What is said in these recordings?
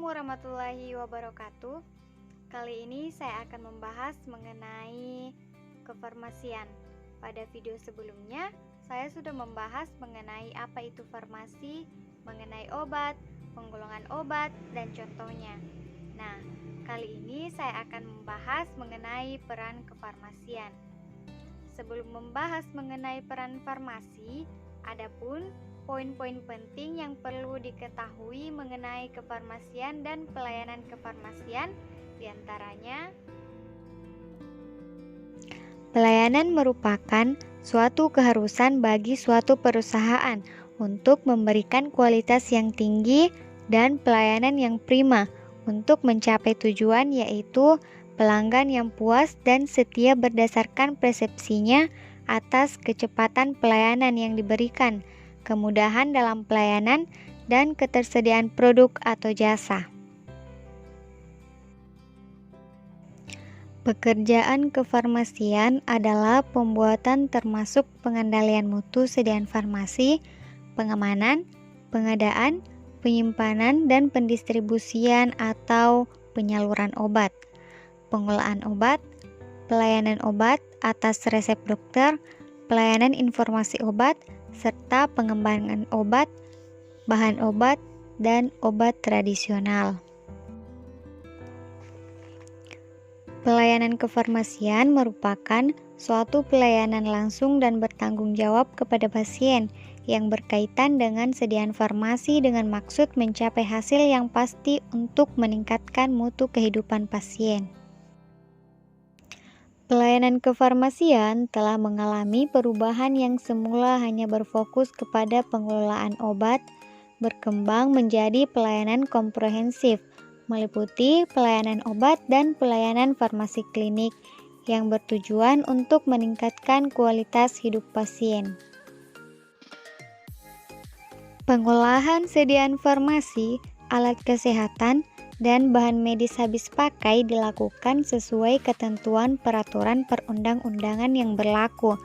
Assalamualaikum warahmatullahi wabarakatuh. Kali ini saya akan membahas mengenai kefarmasian. Pada video sebelumnya, saya sudah membahas mengenai apa itu farmasi, mengenai obat, penggolongan obat, dan contohnya. Nah, kali ini saya akan membahas mengenai peran kefarmasian. Sebelum membahas mengenai peran farmasi, adapun poin-poin penting yang perlu diketahui mengenai kefarmasian dan pelayanan kefarmasian, diantaranya pelayanan merupakan suatu keharusan bagi suatu perusahaan untuk memberikan kualitas yang tinggi dan pelayanan yang prima untuk mencapai tujuan, yaitu pelanggan yang puas dan setia berdasarkan persepsinya atas kecepatan pelayanan yang diberikan, kemudahan dalam pelayanan, dan ketersediaan produk atau jasa. Pekerjaan kefarmasian adalah pembuatan termasuk pengendalian mutu sediaan farmasi, pengamanan, pengadaan, penyimpanan, dan pendistribusian atau penyaluran obat, pengolahan obat, pelayanan obat atas resep dokter, pelayanan informasi obat, serta pengembangan obat, bahan obat, dan obat tradisional. Pelayanan kefarmasian merupakan suatu pelayanan langsung dan bertanggung jawab kepada pasien yang berkaitan dengan sediaan farmasi dengan maksud mencapai hasil yang pasti untuk meningkatkan mutu kehidupan pasien. Pelayanan kefarmasian telah mengalami perubahan yang semula hanya berfokus kepada pengelolaan obat, berkembang menjadi pelayanan komprehensif, meliputi pelayanan obat dan pelayanan farmasi klinik yang bertujuan untuk meningkatkan kualitas hidup pasien. Pengolahan sediaan farmasi, alat kesehatan, dan bahan medis habis pakai dilakukan sesuai ketentuan peraturan perundang-undangan yang berlaku,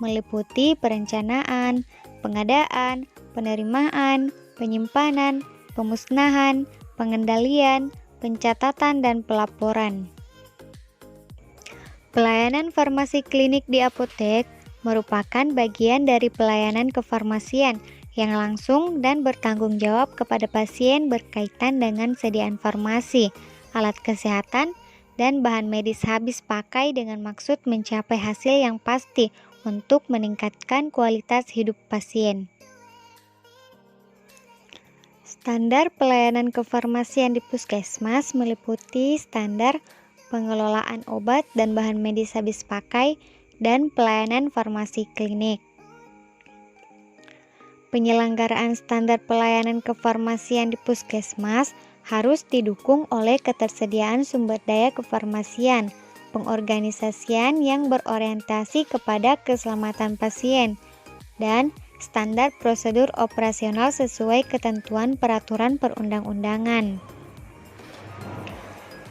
meliputi perencanaan, pengadaan, penerimaan, penyimpanan, pemusnahan, pengendalian, pencatatan, dan pelaporan. Pelayanan farmasi klinik di apotek merupakan bagian dari pelayanan kefarmasian yang langsung dan bertanggung jawab kepada pasien berkaitan dengan sediaan farmasi, alat kesehatan, dan bahan medis habis pakai dengan maksud mencapai hasil yang pasti untuk meningkatkan kualitas hidup pasien. Standar pelayanan kefarmasian di puskesmas meliputi standar pengelolaan obat dan bahan medis habis pakai dan pelayanan farmasi klinik. Penyelenggaraan standar pelayanan kefarmasian di puskesmas harus didukung oleh ketersediaan sumber daya kefarmasian, pengorganisasian yang berorientasi kepada keselamatan pasien, dan standar prosedur operasional sesuai ketentuan peraturan perundang-undangan.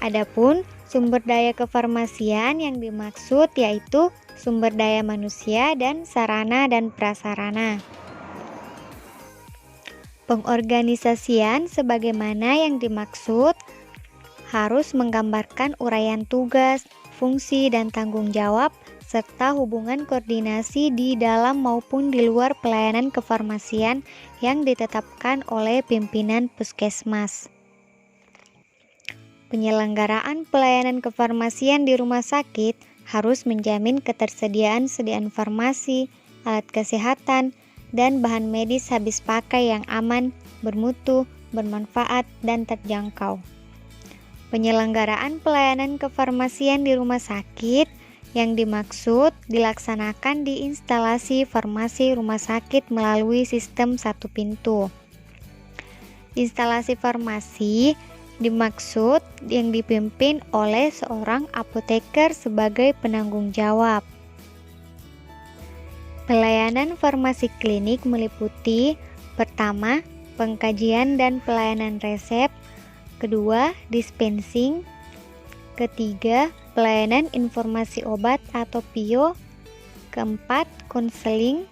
Adapun sumber daya kefarmasian yang dimaksud yaitu sumber daya manusia dan sarana dan prasarana. Pengorganisasian sebagaimana yang dimaksud harus menggambarkan uraian tugas, fungsi, dan tanggung jawab, serta hubungan koordinasi di dalam maupun di luar pelayanan kefarmasian yang ditetapkan oleh pimpinan puskesmas. Penyelenggaraan pelayanan kefarmasian di rumah sakit harus menjamin ketersediaan sediaan farmasi, alat kesehatan, dan bahan medis habis pakai yang aman, bermutu, bermanfaat, dan terjangkau. Penyelenggaraan pelayanan kefarmasian di rumah sakit yang dimaksud dilaksanakan di instalasi farmasi rumah sakit melalui sistem satu pintu. Instalasi farmasi dimaksud yang dipimpin oleh seorang apoteker sebagai penanggung jawab. Pelayanan farmasi klinik meliputi pertama, pengkajian dan pelayanan resep, kedua, dispensing, ketiga, pelayanan informasi obat atau PIO, keempat, konseling,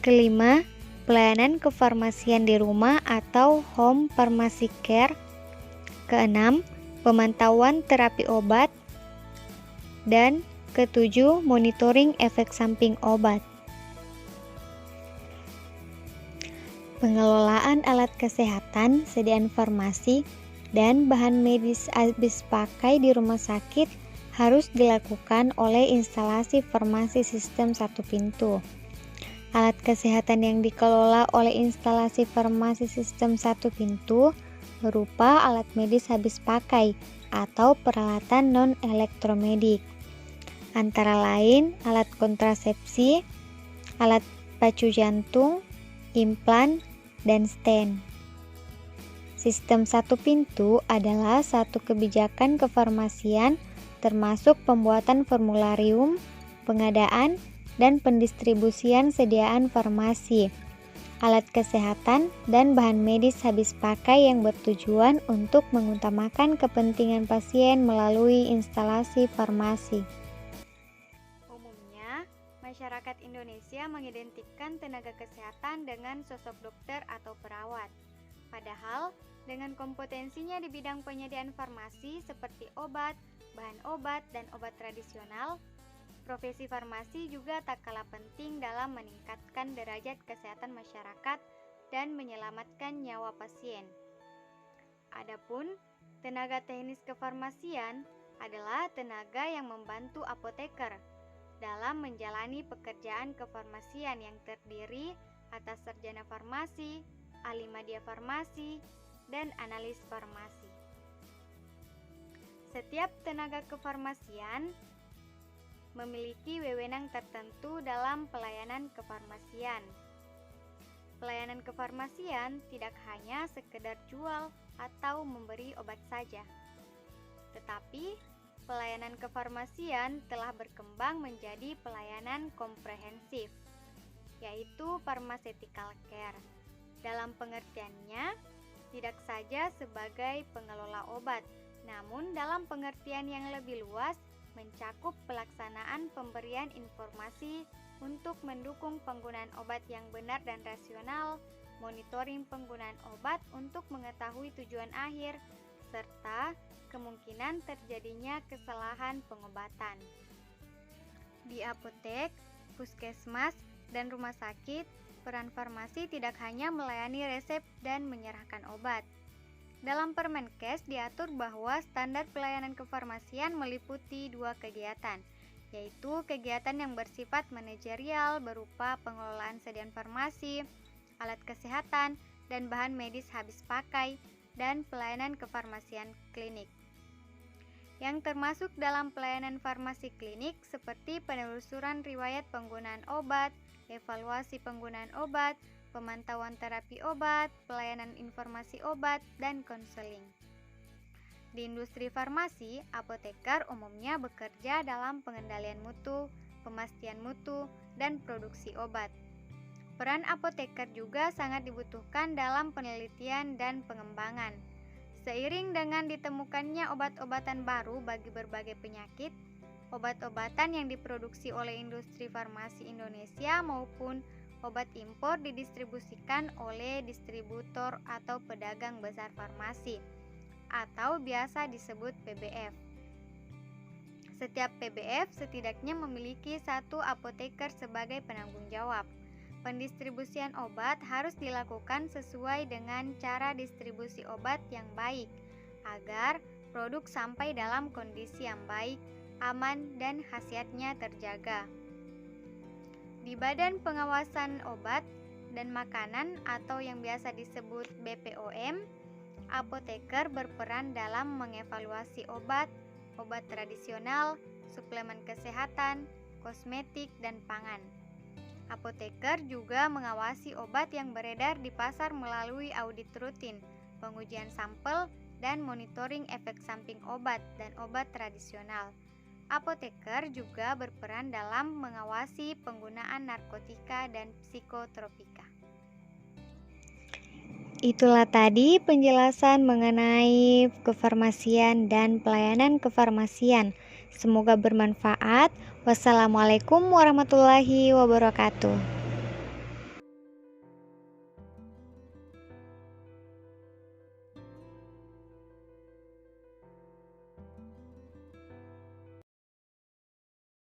kelima, pelayanan kefarmasian di rumah atau home pharmacy care, Keenam, pemantauan terapi obat. Dan ketujuh, monitoring efek samping obat. Pengelolaan alat kesehatan, sediaan farmasi, dan bahan medis habis pakai di rumah sakit harus dilakukan oleh instalasi farmasi sistem satu pintu. Alat kesehatan yang dikelola oleh instalasi farmasi sistem satu pintu berupa alat medis habis pakai atau peralatan non-elektromedik, antara lain alat kontrasepsi, alat pacu jantung, implan, dan stent. Sistem satu pintu adalah satu kebijakan kefarmasian termasuk pembuatan formularium, pengadaan, dan pendistribusian sediaan farmasi, alat kesehatan, dan bahan medis habis pakai yang bertujuan untuk mengutamakan kepentingan pasien melalui instalasi farmasi. Umumnya, masyarakat Indonesia mengidentikan tenaga kesehatan dengan sosok dokter atau perawat. Padahal, dengan kompetensinya di bidang penyediaan farmasi seperti obat, bahan obat, dan obat tradisional, profesi farmasi juga tak kalah penting dalam meningkatkan derajat kesehatan masyarakat dan menyelamatkan nyawa pasien. Adapun tenaga teknis kefarmasian adalah tenaga yang membantu apoteker dalam menjalani pekerjaan kefarmasian yang terdiri atas sarjana farmasi, ahli media farmasi, dan analis farmasi. Setiap tenaga kefarmasian memiliki wewenang tertentu dalam pelayanan kefarmasian. Pelayanan kefarmasian tidak hanya sekedar jual atau memberi obat saja, tetapi pelayanan kefarmasian telah berkembang menjadi pelayanan komprehensif, yaitu pharmaceutical care. Dalam pengertiannya, tidak saja sebagai pengelola obat, namun dalam pengertian yang lebih luas, mencakup pelaksanaan pemberian informasi untuk mendukung penggunaan obat yang benar dan rasional, monitoring penggunaan obat untuk mengetahui tujuan akhir, serta kemungkinan terjadinya kesalahan pengobatan. Di apotek, puskesmas, dan rumah sakit, peran farmasi tidak hanya melayani resep dan menyerahkan obat. Dalam Permenkes diatur bahwa standar pelayanan kefarmasian meliputi 2 kegiatan, yaitu kegiatan yang bersifat manajerial berupa pengelolaan sediaan farmasi, alat kesehatan, dan bahan medis habis pakai, dan pelayanan kefarmasian klinik. Yang termasuk dalam pelayanan farmasi klinik seperti penelusuran riwayat penggunaan obat, evaluasi penggunaan obat, pemantauan terapi obat, pelayanan informasi obat, dan konseling. Di industri farmasi, apoteker umumnya bekerja dalam pengendalian mutu, pemastian mutu, dan produksi obat. Peran apoteker juga sangat dibutuhkan dalam penelitian dan pengembangan. Seiring dengan ditemukannya obat-obatan baru bagi berbagai penyakit, obat-obatan yang diproduksi oleh industri farmasi Indonesia maupun obat impor didistribusikan oleh distributor atau pedagang besar farmasi, atau biasa disebut PBF. Setiap PBF setidaknya memiliki 1 apoteker sebagai penanggung jawab. Pendistribusian obat harus dilakukan sesuai dengan cara distribusi obat yang baik, agar produk sampai dalam kondisi yang baik, aman, dan khasiatnya terjaga. Di Badan Pengawasan Obat dan Makanan atau yang biasa disebut BPOM, apoteker berperan dalam mengevaluasi obat, obat tradisional, suplemen kesehatan, kosmetik, dan pangan. Apoteker juga mengawasi obat yang beredar di pasar melalui audit rutin, pengujian sampel, dan monitoring efek samping obat dan obat tradisional. Apoteker juga berperan dalam mengawasi penggunaan narkotika dan psikotropika. Itulah tadi penjelasan mengenai kefarmasian dan pelayanan kefarmasian. Semoga bermanfaat. Wassalamualaikum warahmatullahi wabarakatuh.